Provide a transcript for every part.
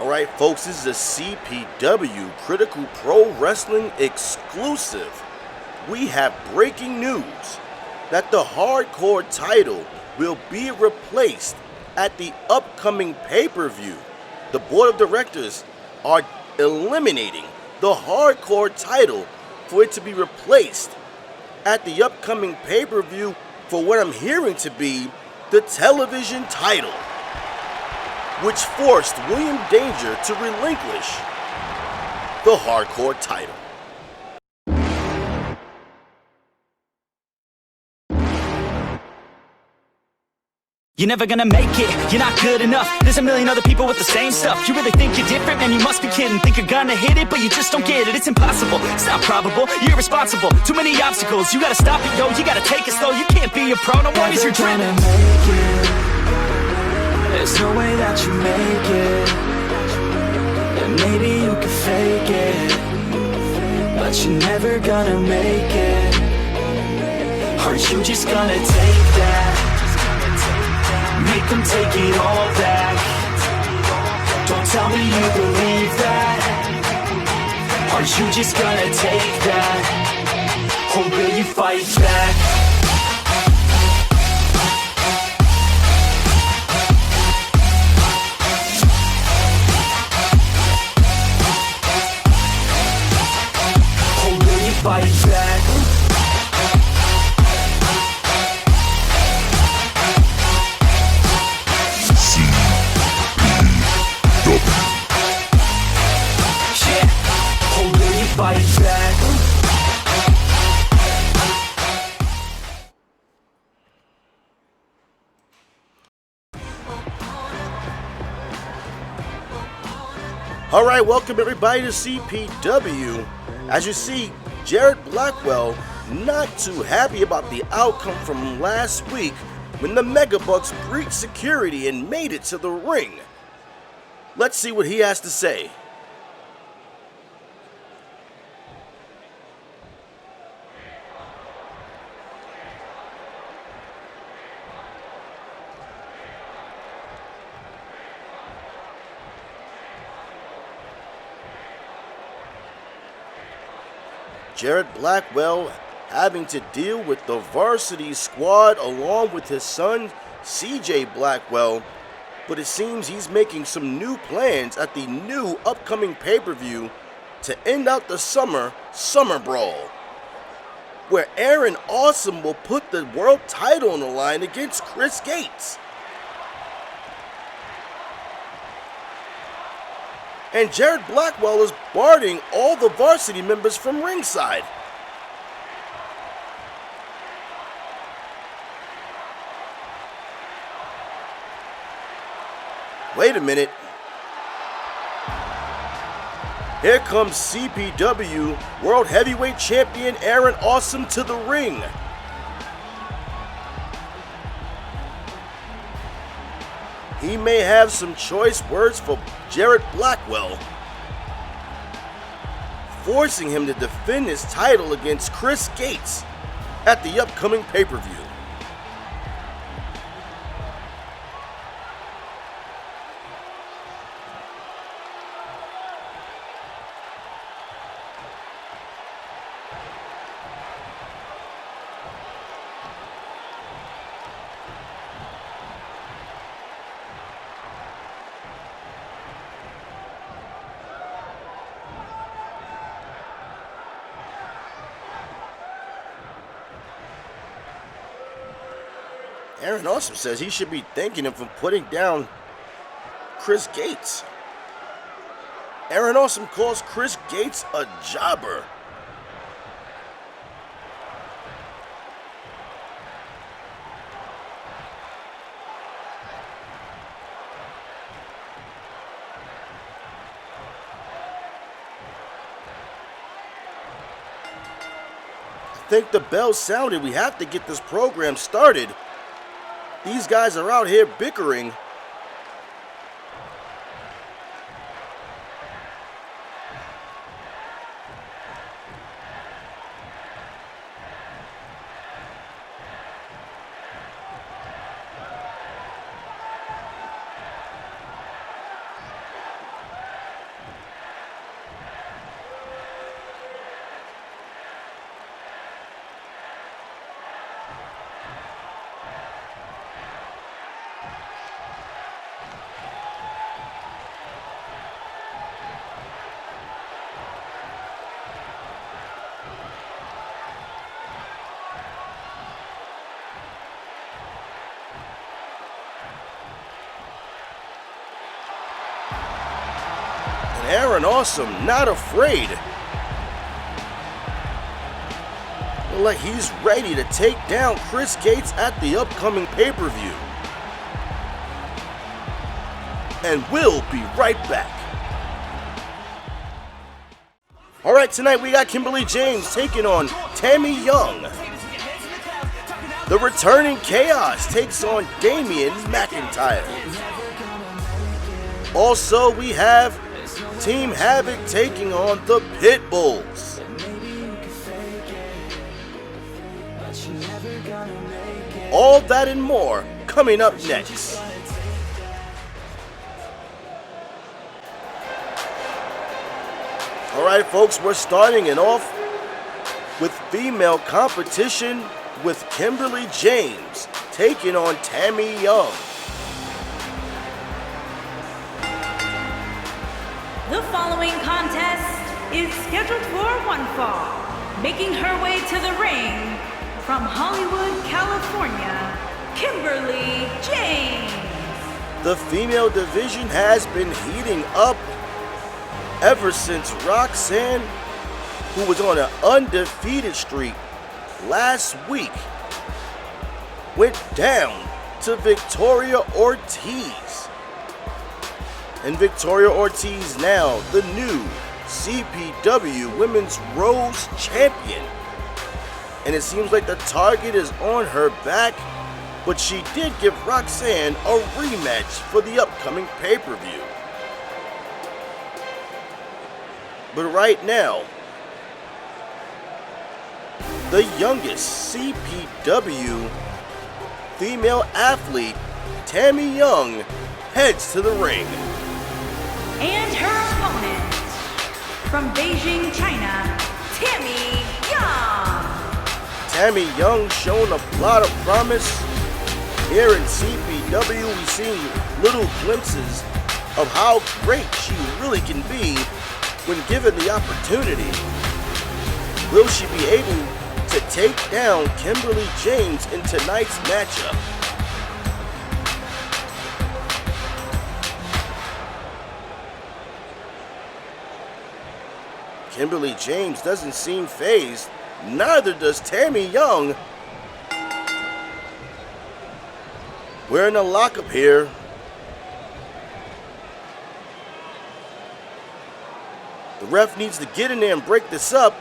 Alright folks, this is a CPW Critical Pro Wrestling exclusive. We have breaking news that the Hardcore title will be replaced at the upcoming pay-per-view. The board of directors are eliminating the Hardcore title for it to be replaced at the upcoming pay-per-view for what I'm hearing to be the television title, which forced William Danger to relinquish the Hardcore title. You're never gonna make it, you're not good enough. There's a million other people with the same stuff. You really think you're different? Man, you must be kidding. Think you're gonna hit it, but you just don't get it. It's impossible, it's not probable, you're irresponsible. Too many obstacles, you gotta stop it, yo. You gotta take it slow, you can't be a pro. No one is your dream. There's no way that you make it. And maybe you can fake it, but you're never gonna make it. Aren't you just gonna take that? Make them take it all back. Don't tell me you believe that. Aren't you just gonna take that? Or will you fight back? Fight back. Yeah, or will you fight back? Alright, welcome everybody to CPW. As you see, Jared Blackwell not too happy about the outcome from last week when the Megabucks breached security and made it to the ring. Let's see what he has to say. Jared Blackwell having to deal with the varsity squad along with his son CJ Blackwell, but it seems he's making some new plans at the new upcoming pay-per-view to end out the Summer Brawl, where Aaron Awesome will put the world title on the line against Chris Gates. And Jared Blackwell is barring all the varsity members from ringside. Wait a minute. Here comes CPW World Heavyweight Champion Aaron Awesome to the ring. He may have some choice words for Jared Blackwell, forcing him to defend his title against Chris Gates at the upcoming pay-per-view. Aaron Awesome says he should be thanking him for putting down Chris Gates. Aaron Awesome calls Chris Gates a jobber. I think the bell sounded. We have to get this program started. These guys are out here bickering. Aaron Awesome not afraid. Like he's ready to take down Chris Gates at the upcoming pay-per-view. And we'll be right back. Alright, tonight we got Kimberly James taking on Tammy Young. The returning Chaos takes on Damien McIntyre. Also, we have Team Havoc taking on the Pitbulls. All that and more coming up next. Alright folks, we're starting it off with female competition with Kimberly James taking on Tammy Young. The following contest is scheduled for one fall. Making her way to the ring from Hollywood, California, Kimberly James. The female division has been heating up ever since Roxanne, who was on an undefeated streak last week, went down to Victoria Ortiz. And Victoria Ortiz now the new CPW Women's Rose Champion. And it seems like the target is on her back, but she did give Roxanne a rematch for the upcoming pay-per-view. But right now, the youngest CPW female athlete, Tammy Young, heads to the ring. And her opponent, from Beijing, China, Tammy Young. Tammy Young shown a lot of promise. Here in CPW, we've seen little glimpses of how great she really can be when given the opportunity. Will she be able to take down Kimberly James in tonight's matchup? Kimberly James doesn't seem fazed, neither does Tammy Young. We're in a lockup here. The ref needs to get in there and break this up.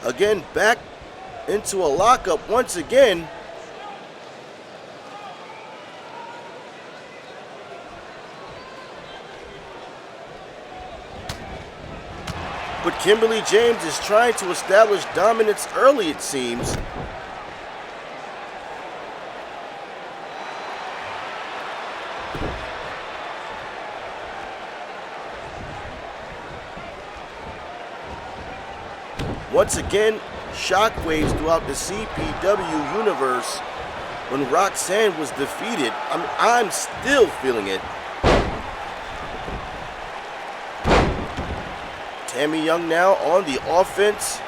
Again, back into a lockup once again. But Kimberly James is trying to establish dominance early, it seems. Once again, shockwaves throughout the CPW universe when Roxanne was defeated. I'm still feeling it. Tammy Young now on the offense.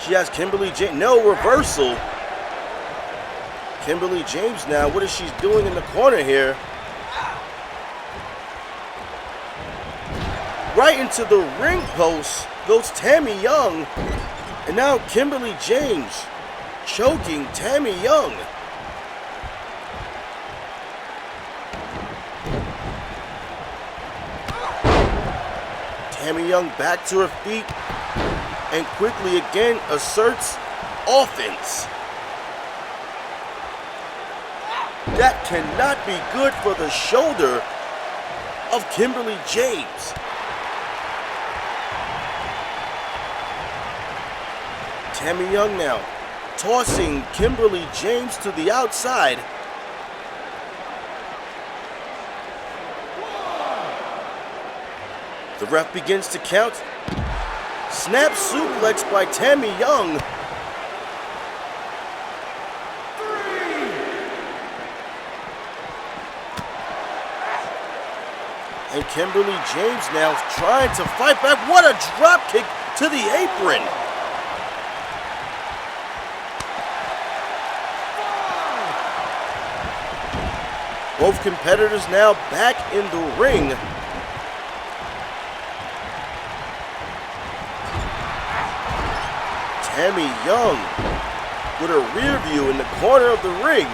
She has Kimberly James. No reversal. Kimberly James now, what is she doing in the corner here? Right into the ring post goes Tammy Young. And now Kimberly James choking Tammy Young. Tammy Young back to her feet and quickly again asserts offense. That cannot be good for the shoulder of Kimberly James. Tammy Young now tossing Kimberly James to the outside. The ref begins to count. Snap suplex by Tammy Young. And Kimberly James now trying to fight back. What a drop kick to the apron. Both competitors now back in the ring. Tammy Young with a rear view in the corner of the ring.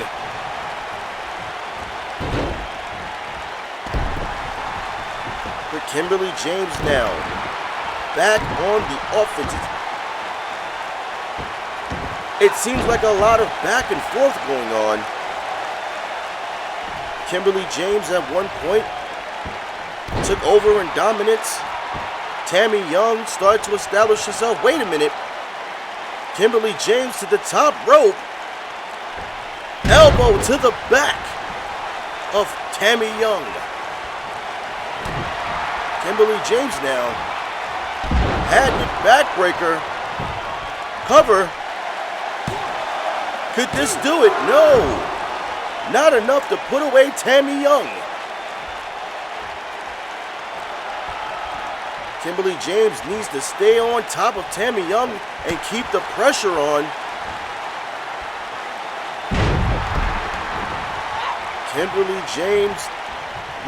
For Kimberly James now back on the offensive. It seems like a lot of back and forth going on. Kimberly James at one point took over in dominance. Tammy Young started to establish herself. Wait a minute. Kimberly James to the top rope. Elbow to the back of Tammy Young. Kimberly James now. Patented backbreaker. Cover. Could this do it? No. Not enough to put away Tammy Young. Kimberly James needs to stay on top of Tammy Young and keep the pressure on. Kimberly James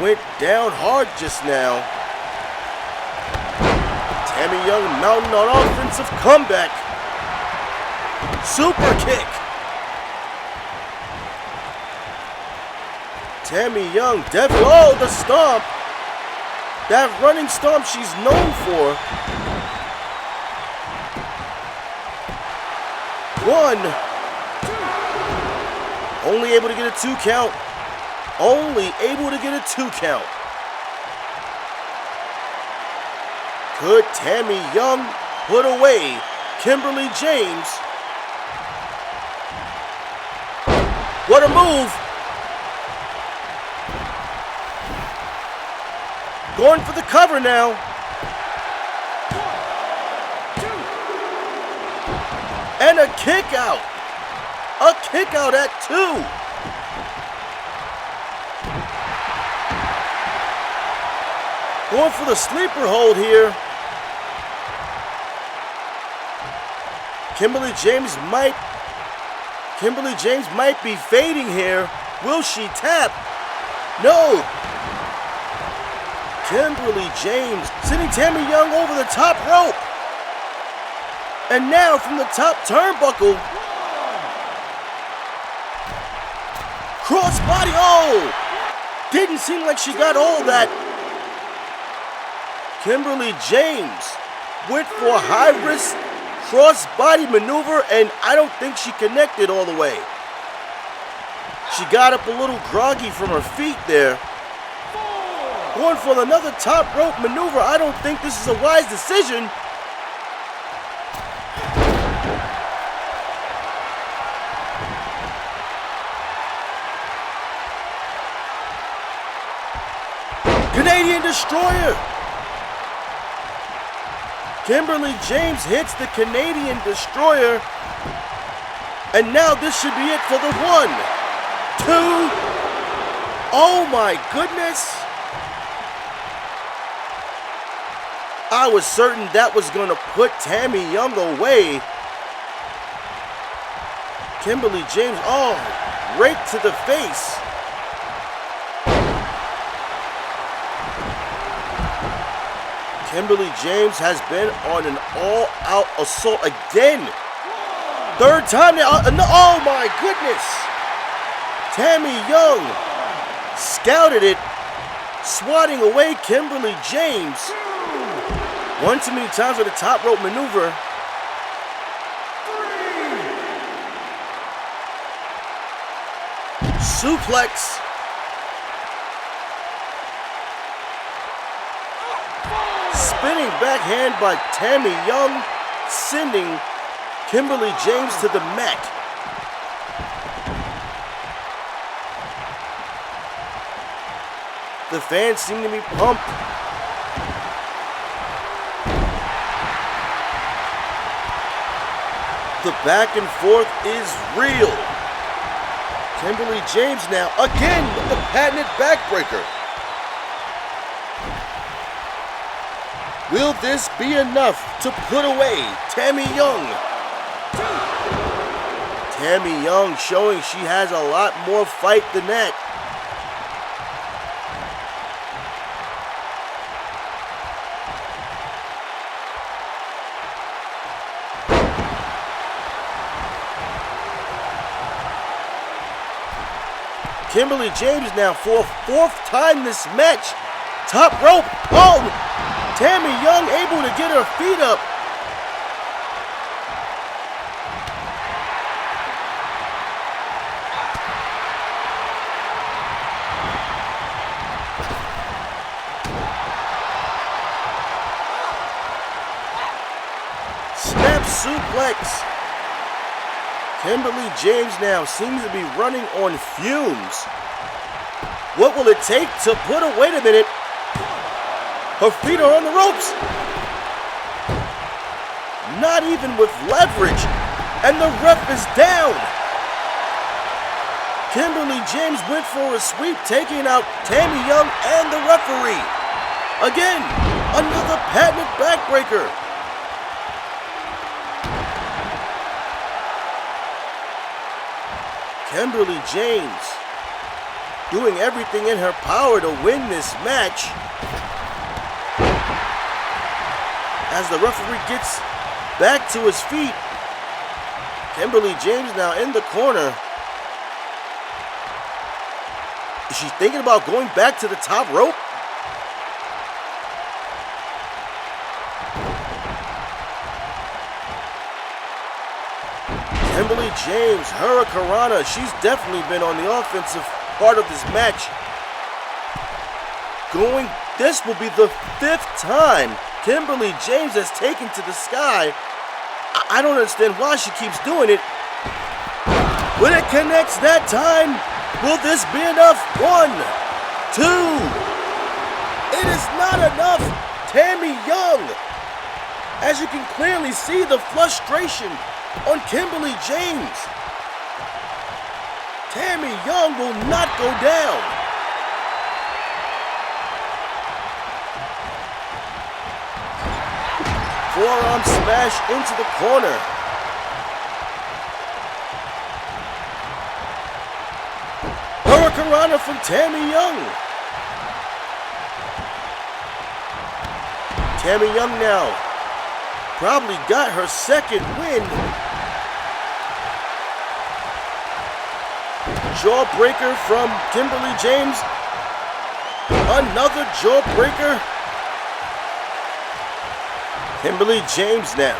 went down hard just now. Tammy Young mounting on offensive comeback. Super kick. Tammy Young, oh, the stomp. That running stomp she's known for. One. Only able to get a 2 count. Only able to get a 2 count. Could Tammy Young put away Kimberly James? What a move. Going for the cover now. 1, 2. And a kick out. A kick out at 2. Going for the sleeper hold here. Kimberly James might be fading here. Will she tap? No. Kimberly James sending Tammy Young over the top rope. And now from the top turnbuckle. Crossbody, oh! Didn't seem like she got all that. Kimberly James went for a high-risk crossbody maneuver, and I don't think she connected all the way. She got up a little groggy from her feet there. Going for another top rope maneuver. I don't think this is a wise decision. Canadian Destroyer. Kimberly James hits the Canadian Destroyer. And now this should be it for the 1, 2. Oh my goodness. I was certain that was going to put Tammy Young away. Kimberly James, oh, right to the face. Kimberly James has been on an all-out assault again. 3rd time now. Oh my goodness. Tammy Young scouted it, swatting away Kimberly James. One too many times with a top rope maneuver. 3. Suplex. Spinning backhand by Tammy Young, sending Kimberly James to the mat. The fans seem to be pumped. The back and forth is real. Kimberly James now, again with the patented backbreaker. Will this be enough to put away Tammy Young? Tammy Young showing she has a lot more fight than that. Kimberly James now for a fourth time this match. Top rope. Oh! Tammy Young able to get her feet up. Snap suplex. Kimberly James now seems to be running on fumes. What will it take to put her? Wait a minute. Her feet are on the ropes. Not even with leverage. And the ref is down. Kimberly James went for a sweep, taking out Tammy Young and the referee. Again, another patented backbreaker. Kimberly James doing everything in her power to win this match. As the referee gets back to his feet, Kimberly James now in the corner. Is she thinking about going back to the top rope? Kimberly James, Hurricanrana, she's definitely been on the offensive part of this match. This will be the 5th time Kimberly James has taken to the sky. I don't understand why she keeps doing it. When it connects that time, will this be enough? 1, 2. It is not enough. Tammy Young. As you can clearly see the frustration on Kimberly James. Tammy Young will not go down. Forearm smash into the corner. Hurricanrana from Tammy Young. Tammy Young now probably got her second win. Jawbreaker from Kimberly James. Another jawbreaker. Kimberly James now.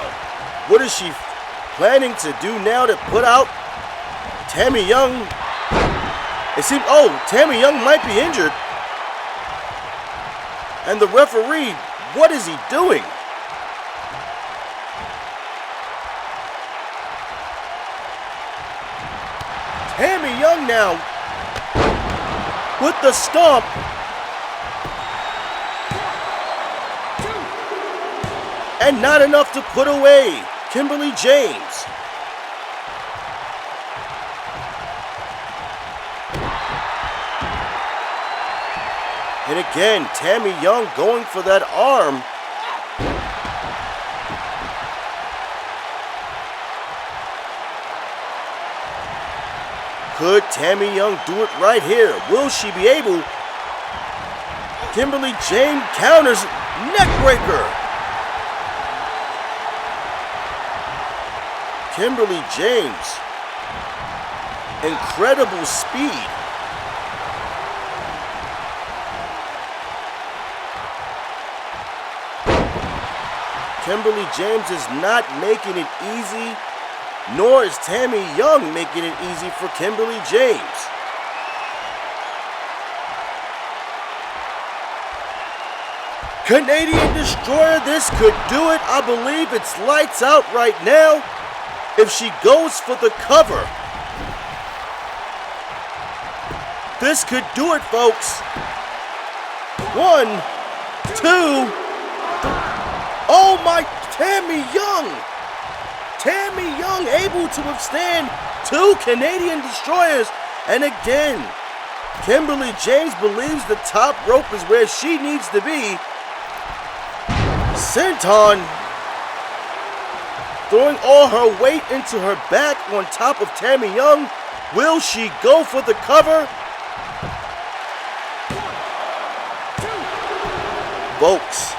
What is she planning to do now to put out Tammy Young? It seems, Tammy Young might be injured. And the referee, what is he doing? Tammy Young now with the stomp. And not enough to put away Kimberly James. And again, Tammy Young going for that arm. Could Tammy Young do it right here? Will she be able? Kimberly James counters, neckbreaker. Kimberly James, incredible speed. Kimberly James is not making it easy, nor is Tammy Young making it easy for Kimberly James. Canadian Destroyer, this could do it. I believe it's lights out right now if she goes for the cover. This could do it, folks. 1, 2. Oh my, Tammy Young. Tammy Young able to withstand 2 Canadian Destroyers. And again, Kimberly James believes the top rope is where she needs to be. senton, throwing all her weight into her back on top of Tammy Young. Will she go for the cover? Folks,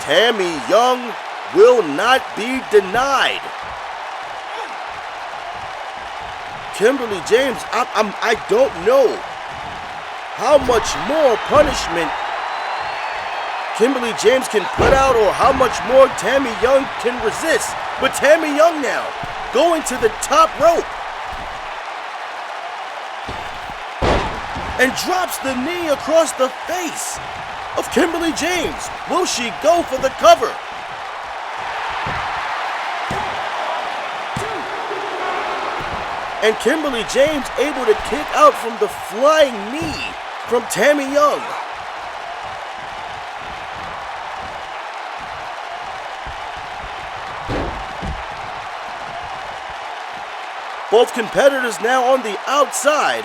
Tammy Young will not be denied. Kimberly James, I don't know how much more punishment Kimberly James can put out or how much more Tammy Young can resist. But Tammy Young now going to the top rope and drops the knee across the face of Kimberly James. Will she go for the cover? And Kimberly James able to kick out from the flying knee from Tammy Young. Both competitors now on the outside.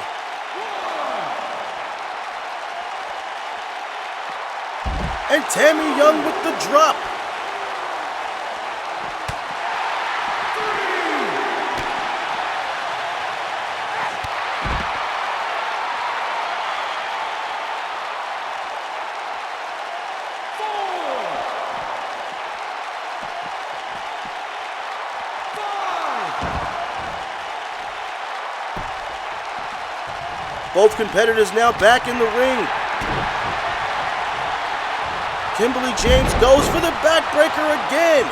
And Tammy Young with the drop. Both competitors now back in the ring. Kimberly James goes for the backbreaker again.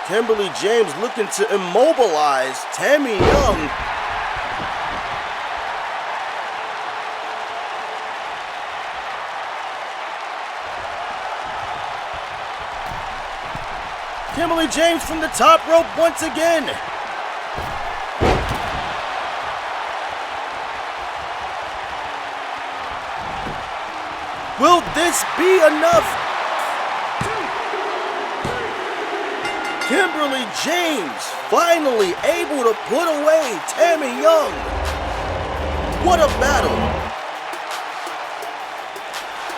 Kimberly James looking to immobilize Tammy Young. Kimberly James from the top rope once again. Will this be enough? Kimberly James finally able to put away Tammy Young. What a battle.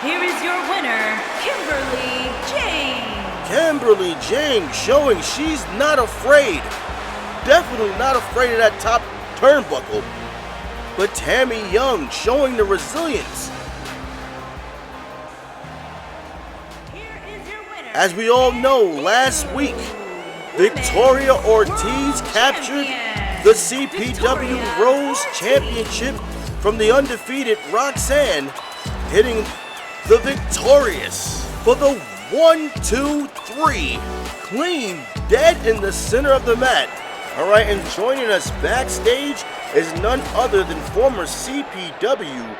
Here is your winner, Kimberly James. Kimberly James showing she's not afraid. Definitely not afraid of that top turnbuckle. But Tammy Young showing the resilience. As we all know, last week, Victoria Ortiz captured the CPW Rose Championship from the undefeated Roxanne, hitting the Victorious for the 1, 2, 3, clean, dead in the center of the mat. All right, and joining us backstage is none other than former CPW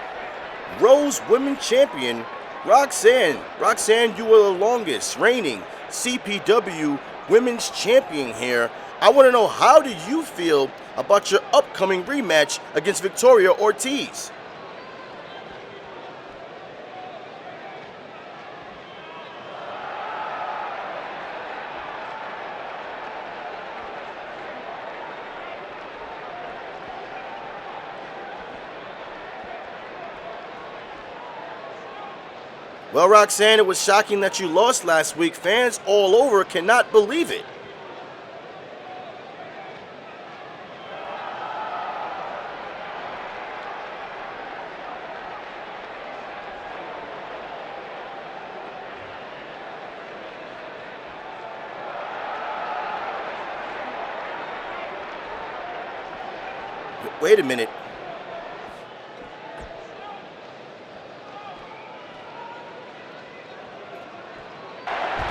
Rose Women's Champion, Roxanne. Roxanne, you were the longest reigning CPW Women's Champion here. I want to know, how do you feel about your upcoming rematch against Victoria Ortiz? Well, Roxanne, it was shocking that you lost last week. Fans all over cannot believe it. Wait a minute.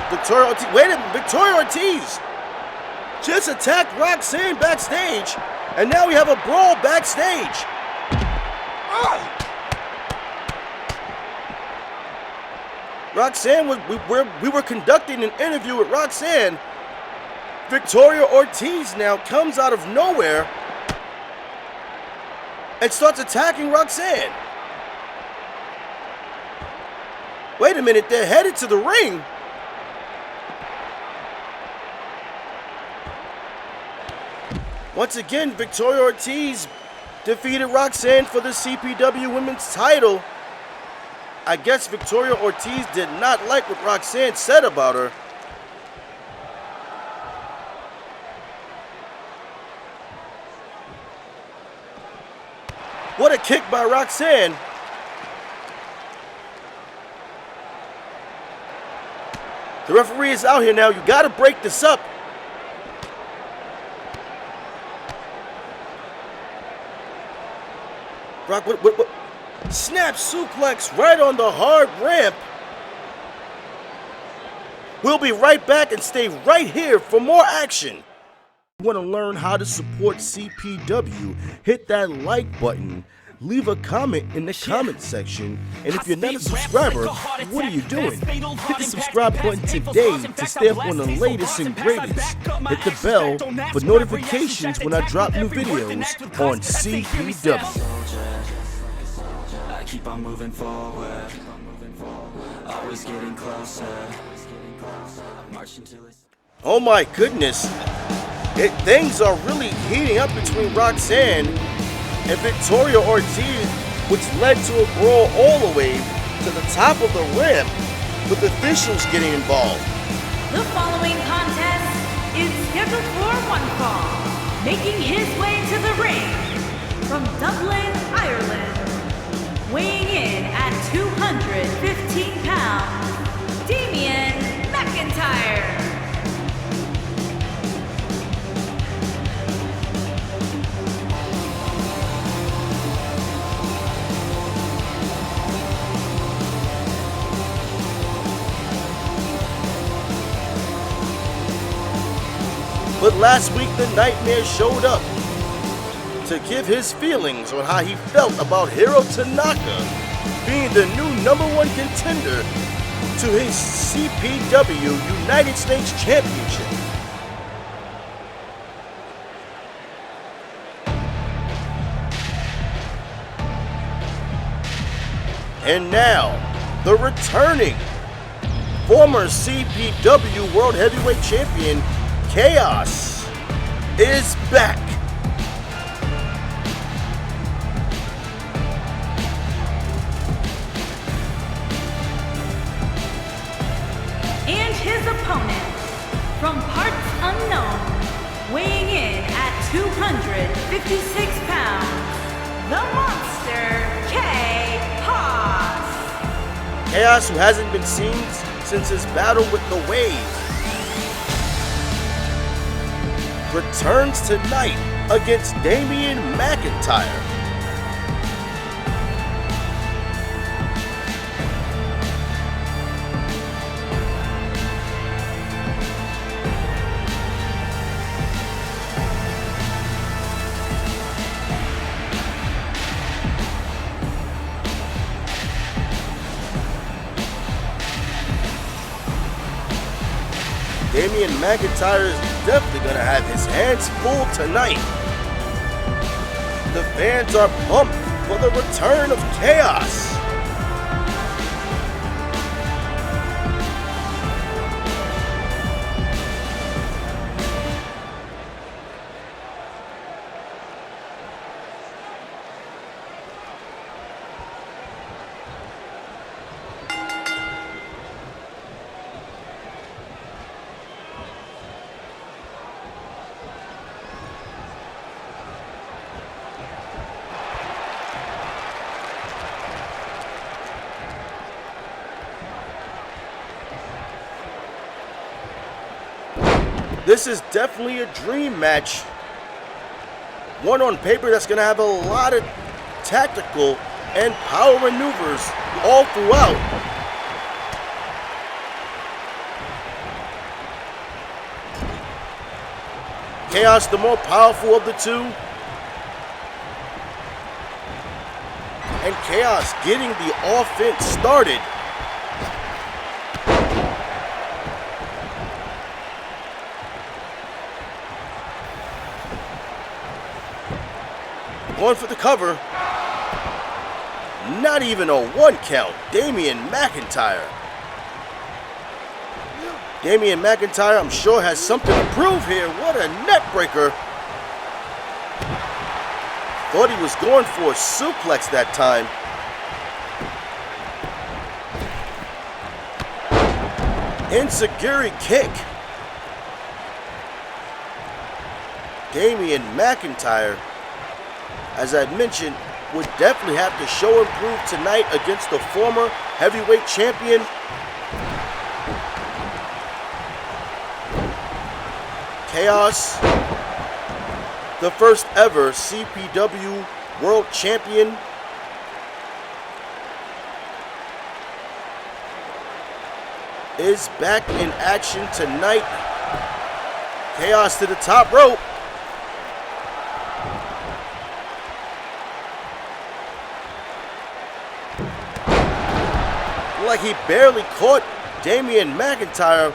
Victoria Ortiz, wait a minute, Victoria Ortiz just attacked Roxanne backstage, and now we have a brawl backstage. Roxanne, we were conducting an interview with Roxanne. Victoria Ortiz now comes out of nowhere and starts attacking Roxanne. Wait a minute, they're headed to the ring. Once again, Victoria Ortiz defeated Roxanne for the CPW Women's title. I guess Victoria Ortiz did not like what Roxanne said about her. What a kick by Roxanne. The referee is out here now. You got to break this up. Brock, what? Snap suplex right on the hard ramp. We'll be right back and stay right here for more action. If you want to learn how to support CPW, hit that like button, leave a comment in the comment section, and if you're not a subscriber, what are you doing? Hit the subscribe button today to stay up on the latest and greatest. Hit the bell for notifications when I drop new videos on CPW. I keep on moving forward, always getting closer, marching till it's... Oh my goodness, things are really heating up between Roxanne and Victoria Ortiz, which led to a brawl all the way to the top of the ramp, with officials getting involved. The following contest is scheduled for one fall. Making his way to the ring from Dublin, Ireland, weighing in at 215 pounds, Damien McIntyre. But last week, the Nightmare showed up to give his feelings on how he felt about Hiro Tanaka being the new #1 contender to his CPW United States Championship. And now, the returning former CPW World Heavyweight Champion CAWS is back. And his opponent, from parts unknown, weighing in at 256 pounds, the monster, CAWS. CAWS, who hasn't been seen since his battle with the Wave, returns tonight against Damien McIntyre. Damien McIntyre is definitely going to have his hands full tonight. The fans are pumped for the return of CAWS. This is definitely a dream match. One on paper that's going to have a lot of tactical and power maneuvers all throughout. CAWS, the more powerful of the two. And CAWS getting the offense started. Going for the cover. Not even a 1 count. Damien McIntyre. Damien McIntyre, I'm sure, has something to prove here. What a neck breaker. Thought he was going for a suplex that time. Enziguri kick. Damien McIntyre, as I mentioned, would definitely have to show and prove tonight against the former heavyweight champion. CAWS, the first ever CPW World Champion. Is back in action tonight. CAWS to the top rope. Like he barely caught Damien McIntyre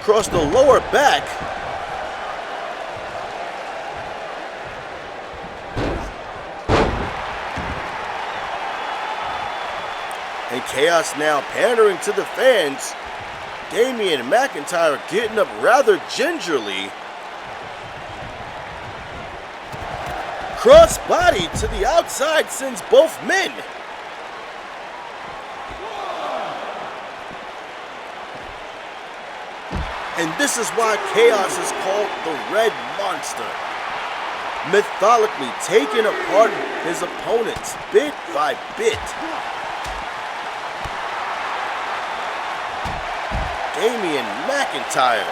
across the lower back. And CAWS now pandering to the fans. Damien McIntyre getting up rather gingerly. Crossbody to the outside sends both men. And this is why CAWS is called the Red Monster. Methodically taking apart his opponents bit by bit. Damien McIntyre.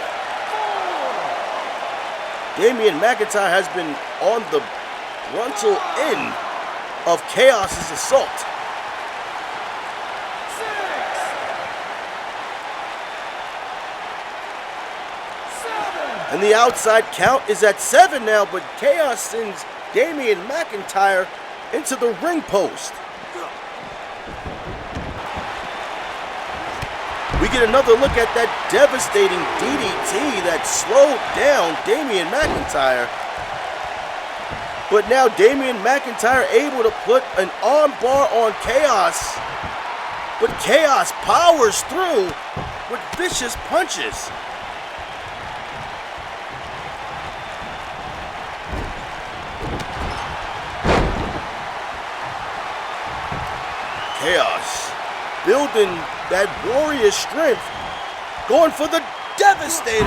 Damien McIntyre has been on the frontal end of CAWS's assault. And the outside count is at 7 now, but CAWS sends Damien McIntyre into the ring post. We get another look at that devastating DDT that slowed down Damien McIntyre. But now Damien McIntyre able to put an arm bar on CAWS. But CAWS powers through with vicious punches. CAWS building that warrior strength, going for the Devastator.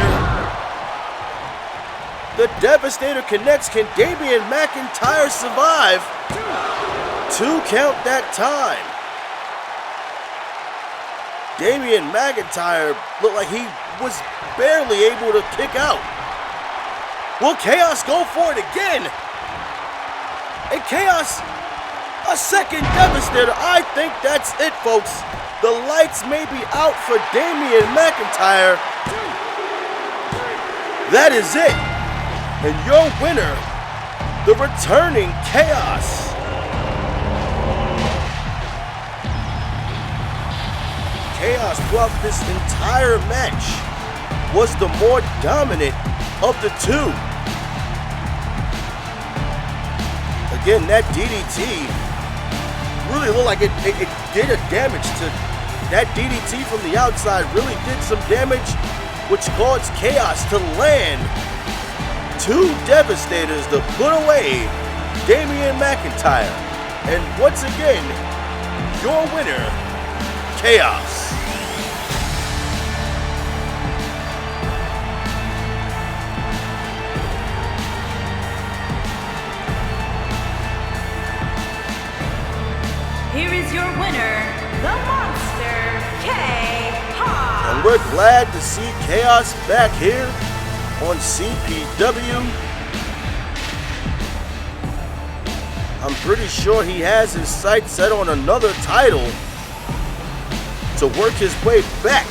The Devastator connects. Can Damien McIntyre survive? 2 count that time. Damien McIntyre looked like he was barely able to kick out. Will CAWS go for it again? And CAWS, a second Devastator. I think that's it, folks. The lights may be out for Damien McIntyre. That is it. And your winner, the returning CAWS. CAWS throughout this entire match was the more dominant of the two. Again, that DDT really looked like it did a damage to that DDT from the outside. Really did some damage, which caused CAWS to land 2 Devastators to put away Damien McIntyre. And once again, your winner, CAWS. Here is your winner, the Monster, Caw. And we're glad to see CAWS back here on CPW. I'm pretty sure he has his sights set on another title to work his way back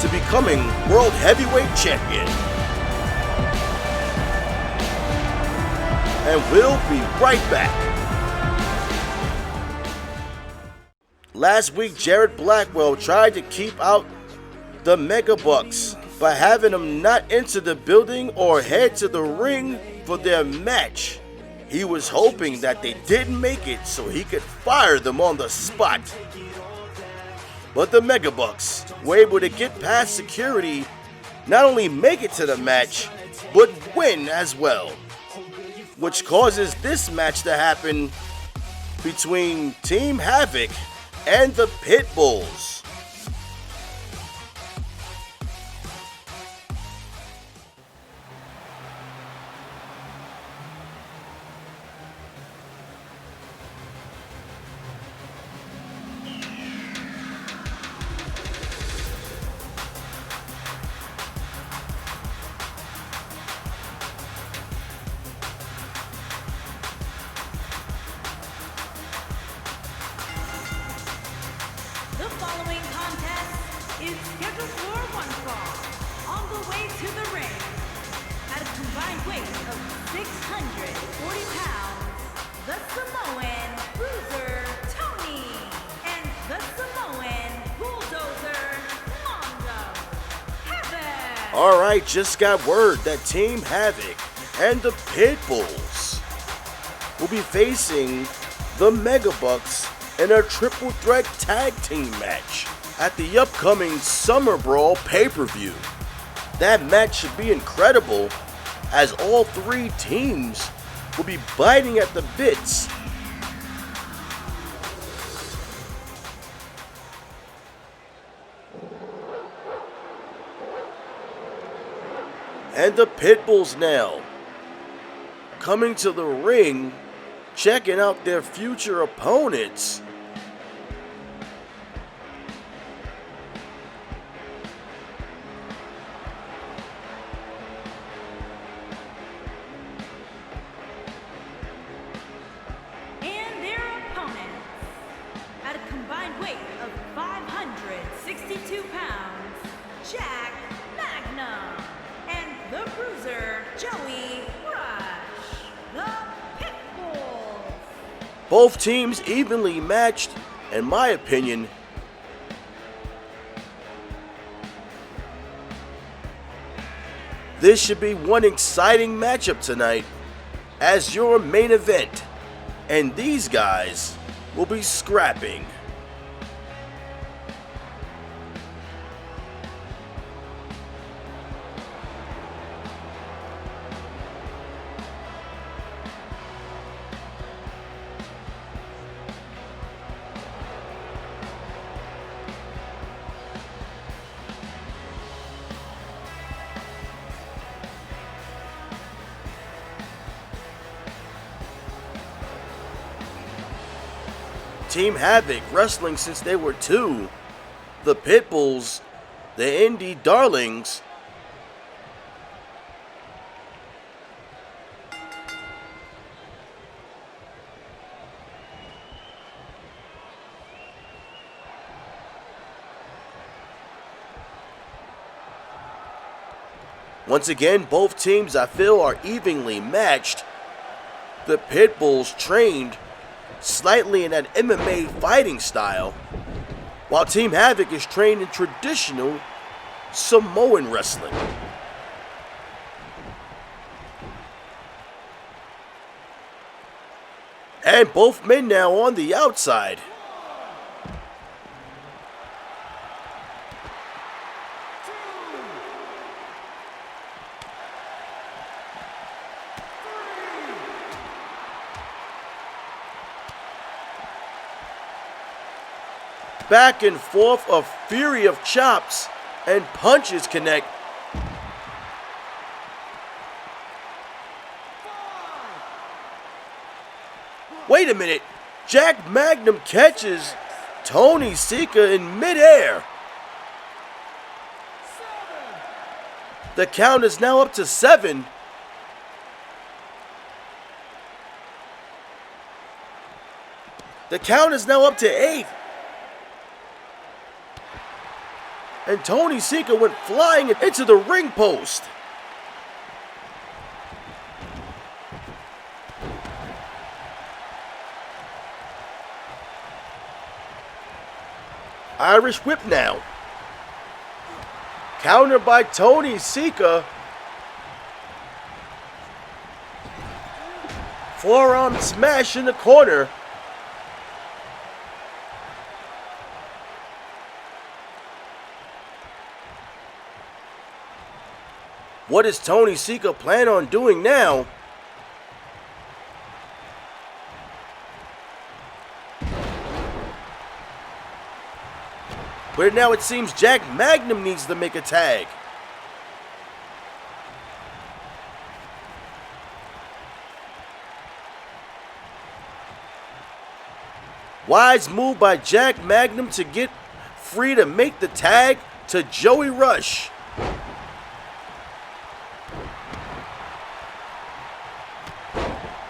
to becoming World Heavyweight Champion. And we'll be right back. Last week, Jared Blackwell tried to keep out the Mega Bucks by having them not enter the building or head to the ring for their match. He was hoping that they didn't make it so he could fire them on the spot. But the Mega Bucks were able to get past security, not only make it to the match, but win as well. Which causes this match to happen between Team Havoc and the Pitbulls. following contest is scheduled for one fall. On the way to the ring, at a combined weight of 640 pounds, the Samoan Bruiser Tony and the Samoan Bulldozer Mondo Havoc. Alright, just got word that Team Havoc and the Pitbulls will be facing the Megabucks in a triple threat tag team match at the upcoming Summer Brawl pay-per-view. That match should be incredible, as all three teams will be biting at the bits. And the Pitbulls now coming to the ring, checking out their future opponents. And their opponents, at a combined weight of 562 pounds, Jack Magnum and the Bruiser Joey Rush, the Pitbulls. Both teams evenly matched, in my opinion. This should be one exciting matchup tonight as your main event, and these guys will be scrapping. Team Havoc wrestling since they were 2. The Pitbulls, the indie darlings. Once again, both teams I feel are evenly matched. The Pitbulls trained slightly in that MMA fighting style, while Team Havoc is trained in traditional Samoan wrestling. And both men now on the outside. Back and forth, a fury of chops and punches connect. Wait a minute, Jack Magnum catches Tony Sika in midair. The count is now up to 7. The count is now up to 8. And Tony Sika went flying into the ring post. Irish whip now. Counter by Tony Sika. Forearm smash in the corner. What does Tony Sika plan on doing now? But now it seems Jack Magnum needs to make a tag. Wise move by Jack Magnum to get free to make the tag to Joey Rush.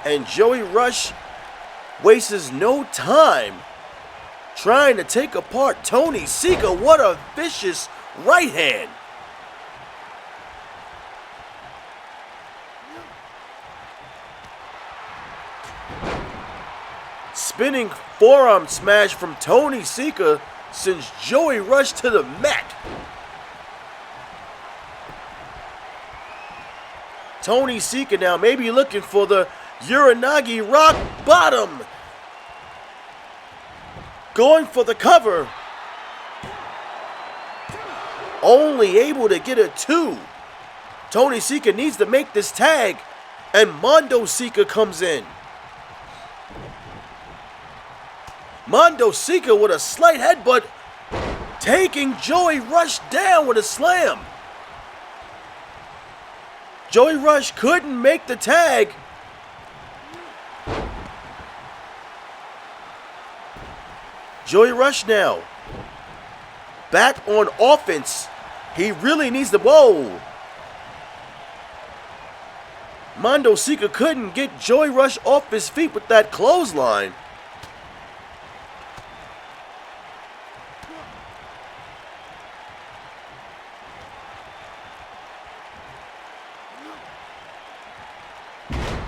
And Joey Rush wastes no time trying to take apart Tony Sika. What a vicious right hand. Spinning forearm smash from Tony Sika sends Joey Rush to the mat. Tony Sika now maybe looking for the Uranagi rock bottom. Going for the cover. Only able to get a 2. Tony Sika needs to make this tag, and Mondo Sika comes in. Mondo Sika with a slight headbutt, taking Joey Rush down with a slam. Joey Rush couldn't make the tag. Joey Rush now back on offense. He really needs the whoa. Mondo Sika couldn't get Joey Rush off his feet with that clothesline.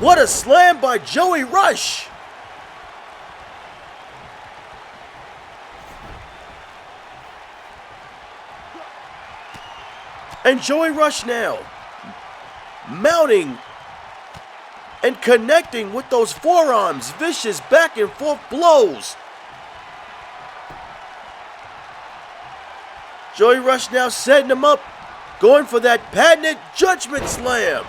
What a slam by Joey Rush! And Joey Rush now mounting and connecting with those forearms, vicious back and forth blows. Joey Rush now setting him up, going for that patented judgment slam.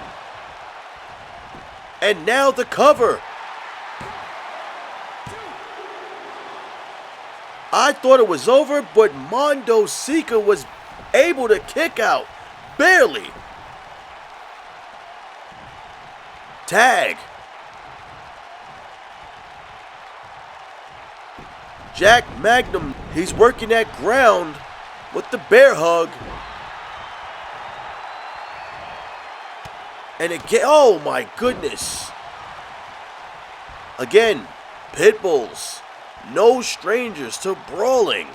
And now the cover. I thought it was over, but Mondo Sika was able to kick out. Barely. Tag. Jack Magnum, he's working that ground with the bear hug. And again, oh my goodness. Again, pit bulls, no strangers to brawling.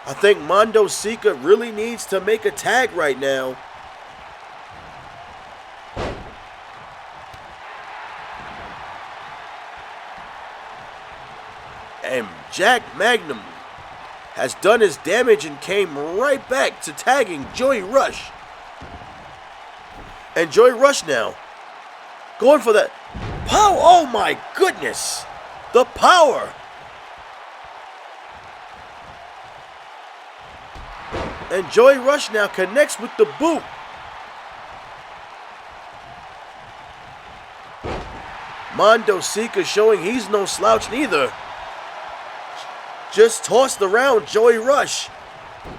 I think Mondo Sika really needs to make a tag right now. And Jack Magnum has done his damage and came right back to tagging Joey Rush. And Joey Rush now going for that power. Oh my goodness. The power. And Joey Rush now connects with the boot. Mondo Sika showing he's no slouch neither. Just tossed around Joey Rush.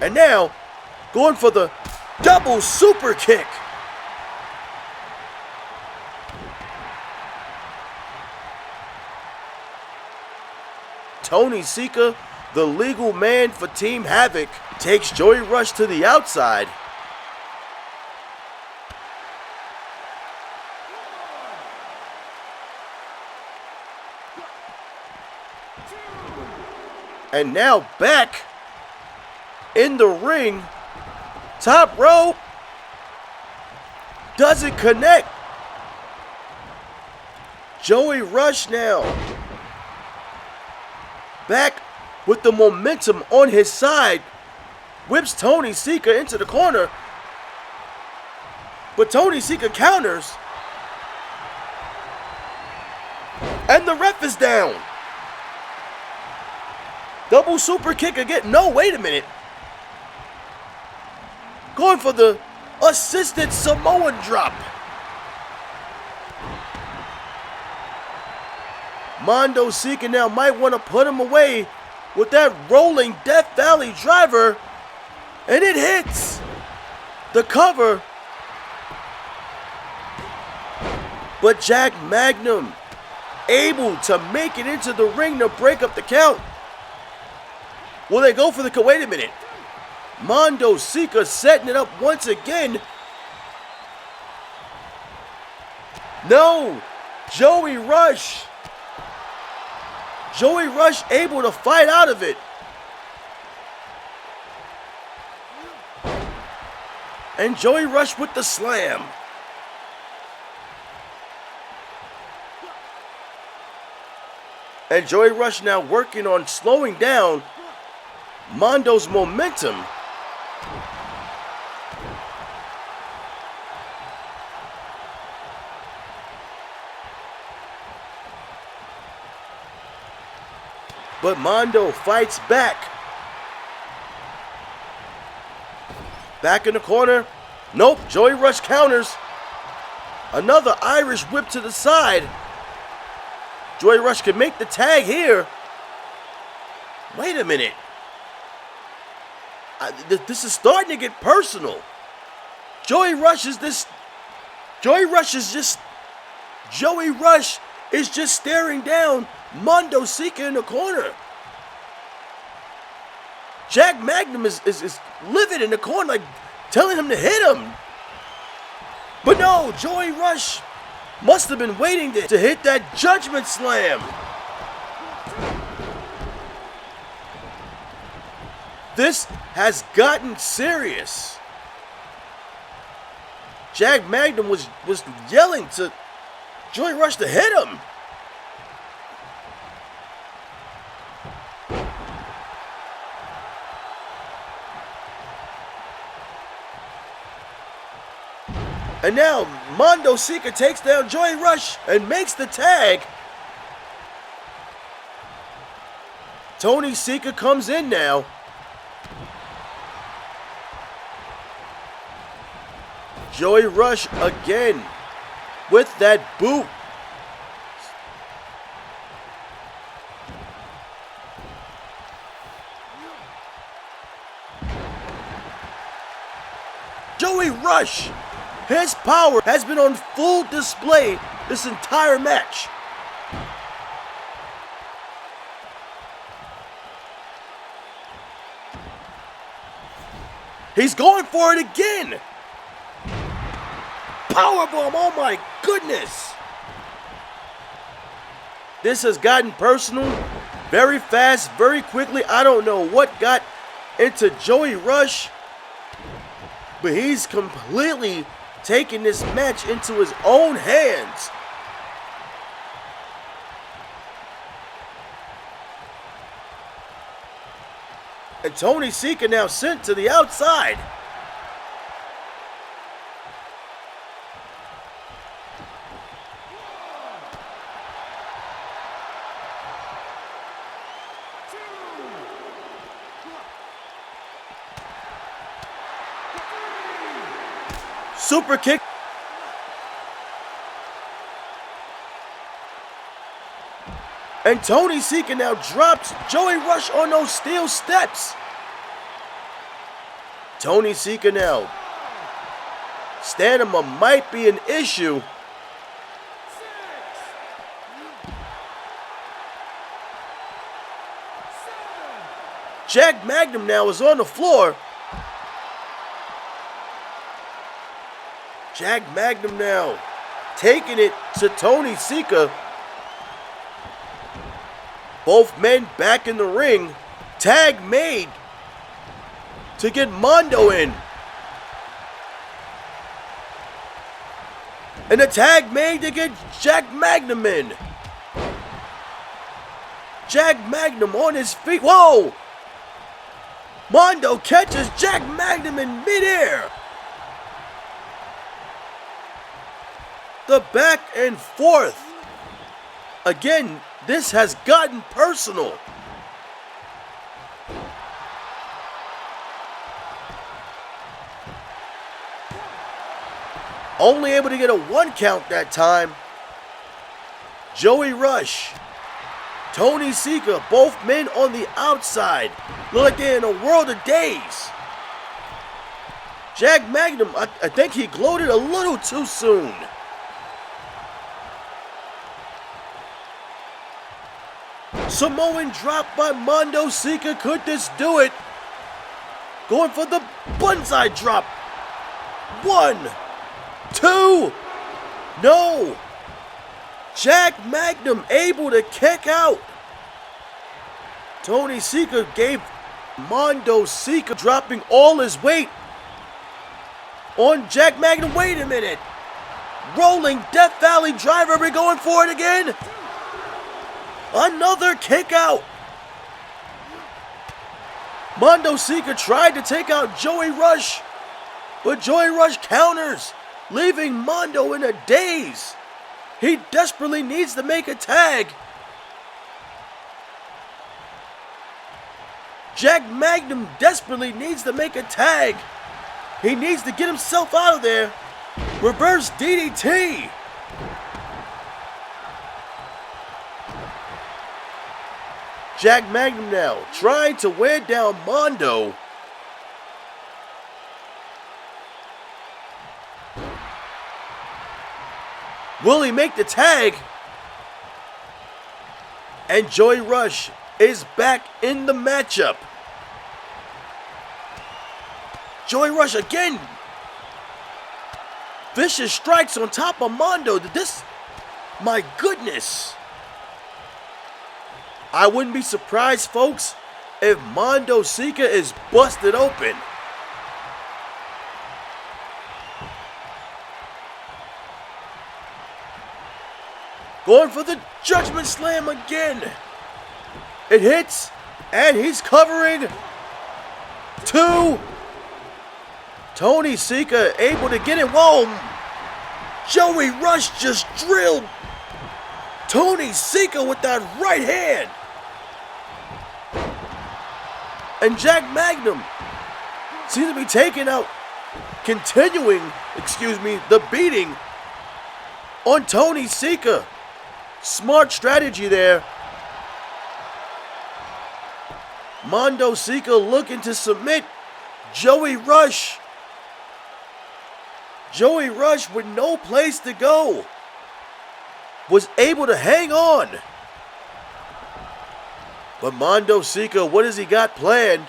And now going for the double super kick. Tony Sika, the legal man for Team Havoc, takes Joey Rush to the outside. And now back in the ring. Top rope. Doesn't connect. Joey Rush now back with the momentum on his side. Whips Tony Sika into the corner. But Tony Sika counters. And the ref is down. Double super kick again. No, wait a minute. Going for the assisted Samoan drop. Mondo Sika now might want to put him away with that rolling Death Valley driver. And it hits the cover. But Jack Magnum able to make it into the ring to break up the count. Will they go for the... Wait a minute. Mondo Sika setting it up once again. No. Joey Rush. Joey Rush able to fight out of it. And Joey Rush with the slam. And Joey Rush now working on slowing down Mondo's momentum. But Mondo fights back. Back in the corner. Nope, Joey Rush counters. Another Irish whip to the side. Joey Rush can make the tag here. Wait a minute. This is starting to get personal. Joey Rush is just staring down Mondo Sika in the corner. Jack Magnum is livid in the corner, like telling him to hit him. But no, Joey Rush must have been waiting to hit that judgment slam. This has gotten serious. Jack Magnum was yelling to Joey Rush to hit him. And now Mondo Sika takes down Joey Rush and makes the tag. Tony Sika comes in now. Joey Rush again with that boot. Joey Rush, his power has been on full display this entire match. He's going for it again. Powerbomb, oh my goodness. This has gotten personal very fast, very quickly. I don't know what got into Joey Rush, but he's completely taking this match into his own hands. And Tony Sika now sent to the outside. Super kick. And Tony Sika now drops Joey Rush on those steel steps. Tony Sika now. Stamina might be an issue. Jack Magnum now is on the floor. Jack Magnum now taking it to Tony Sika. Both men back in the ring. Tag made to get Mondo in. And a tag made to get Jack Magnum in. Jack Magnum on his feet. Whoa! Mondo catches Jack Magnum in midair. The back and forth. Again, this has gotten personal. Only able to get a 1 count that time. Joey Rush, Tony Sika, both men on the outside. Look like they're in a world of daze. Jack Magnum, I think he gloated a little too soon. Samoan drop by Mondo Sika. Could this do it? Going for the bonsai drop. 1, 2. No. Jack Magnum able to kick out. Tony Sika gave Mondo Sika dropping all his weight on Jack Magnum. Wait a minute. Rolling Death Valley driver. Are we going for it again? Another kick out. Mondo Sika tried to take out Joey Rush, but Joey Rush counters, leaving Mondo in a daze. He desperately needs to make a tag. Jack Magnum desperately needs to make a tag. He needs to get himself out of there. Reverse DDT. Jack Magnum now trying to wear down Mondo. Will he make the tag? And Joey Rush is back in the matchup. Joey Rush again. Vicious strikes on top of Mondo. My goodness. I wouldn't be surprised, folks, if Mondo Sika is busted open. Going for the Judgment Slam again. It hits, and he's covering. 2. Tony Sika able to get it. Whoa! Joey Rush just drilled Tony Sika with that right hand. And Jack Magnum seems to be taking out, continuing, the beating on Tony Sika. Smart strategy there. Mondo Sika looking to submit Joey Rush. Joey Rush with no place to go was able to hang on. But Mondo Sika, what has he got planned?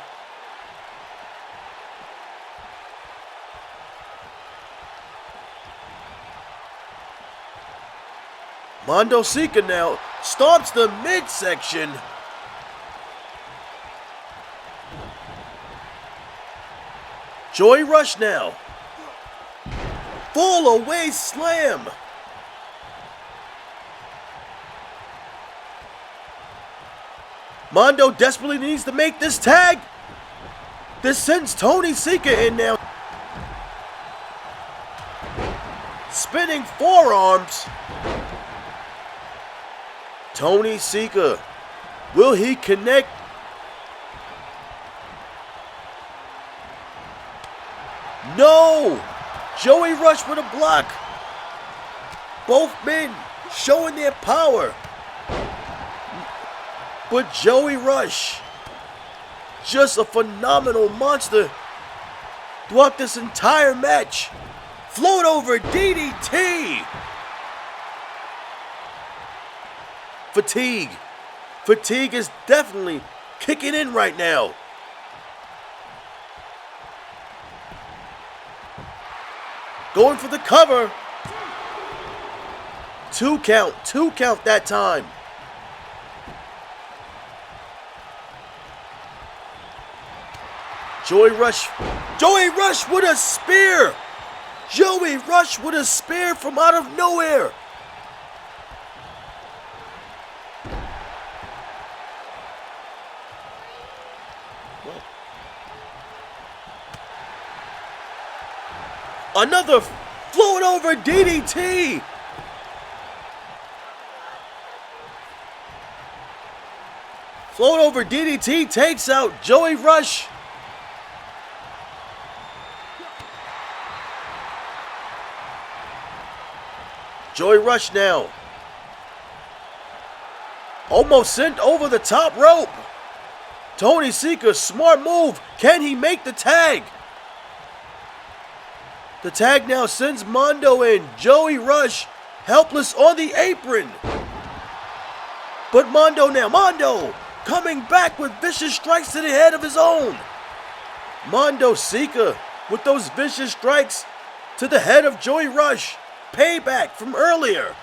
Mondo Sika now stomps the midsection. Joey Rush now. Fall away slam. Mondo desperately needs to make this tag. This sends Tony Sika in now. Spinning forearms. Tony Sika, will he connect? No! Joey Rush with a block. Both men showing their power. But Joey Rush, just a phenomenal monster throughout this entire match. Float over DDT. Fatigue. Fatigue is definitely kicking in right now. Going for the cover. 2 count. 2 count that time. Joey Rush. Joey Rush with a spear. Joey Rush with a spear from out of nowhere. Another float over DDT. Float over DDT takes out Joey Rush. Joey Rush now. Almost sent over the top rope. Tony Sika, smart move. Can he make the tag? The tag now sends Mondo in. Joey Rush helpless on the apron. But Mondo now. Mondo coming back with vicious strikes to the head of his own. Mondo Sika with those vicious strikes to the head of Joey Rush. Payback from earlier.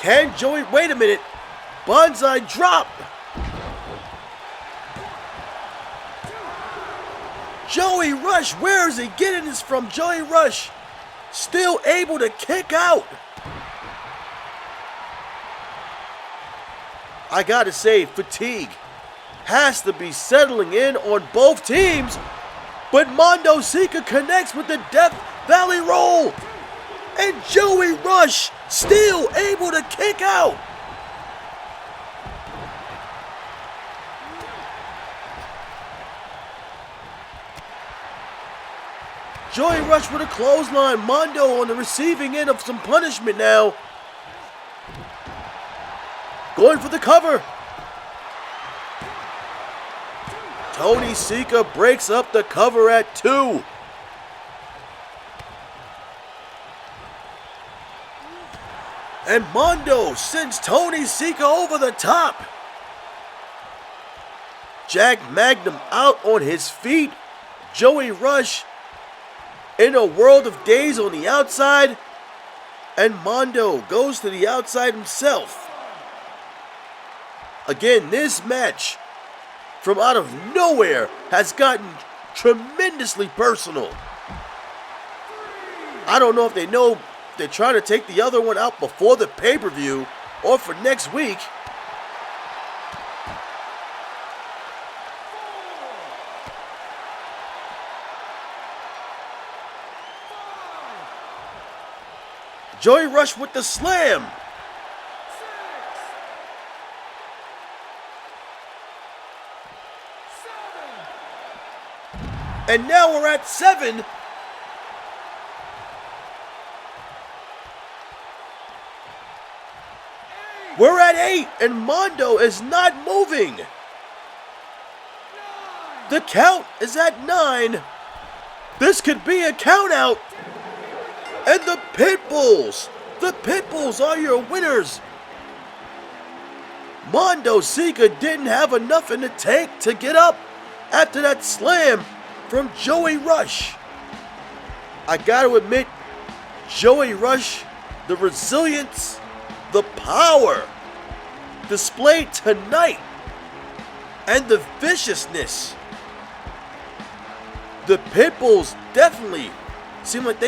Can Joey, wait a minute. Bonsai drop. Joey Rush, where is he getting this from? Joey Rush still able to kick out. I gotta say, fatigue has to be settling in on both teams, but Mondo Sika connects with the Death Valley roll, and Joey Rush still able to kick out. Joey Rush with a clothesline. Mondo on the receiving end of some punishment now. Going for the cover. Tony Sika breaks up the cover at 2. And Mondo sends Tony Sika over the top. Jack Magnum out on his feet. Joey Rush in a world of daze on the outside. And Mondo goes to the outside himself. Again, this match from out of nowhere has gotten tremendously personal. I don't know if they know they're trying to take the other one out before the pay-per-view or for next week. Joey Rush with the slam. And now we're at 7. We're at 8, and Mondo is not moving. The count is at 9. This could be a count out. And the Pitbulls are your winners. Mondo Sika didn't have enough in the tank to get up after that slam from Joey Rush. I gotta admit, Joey Rush, the resilience, the power displayed tonight, and the viciousness. The Pitbulls definitely seem like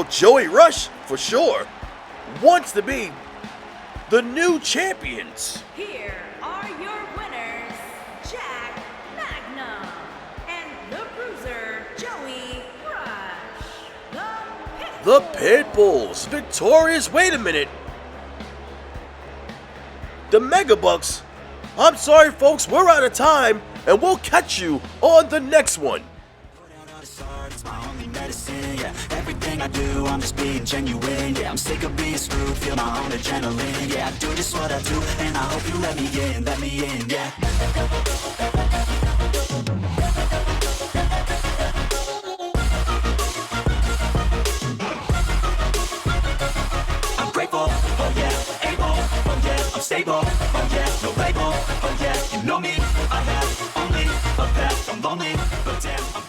Joey Rush, for sure, wants to be the new champions. Here are your winners, Jack Magnum and the Bruiser, Joey Rush. The Pitbulls victorious. Wait a minute. The Megabucks. I'm sorry, folks, we're out of time, and we'll catch you on the next one. Everything I do, I'm just being genuine. Yeah, I'm sick of being screwed, feel my own adrenaline. Yeah, I do just what I do, and I hope you let me in, yeah. I'm grateful, oh yeah, able, oh yeah, I'm stable, oh yeah, no label, oh yeah, you know me, I have only a path, I'm lonely, but damn, I'm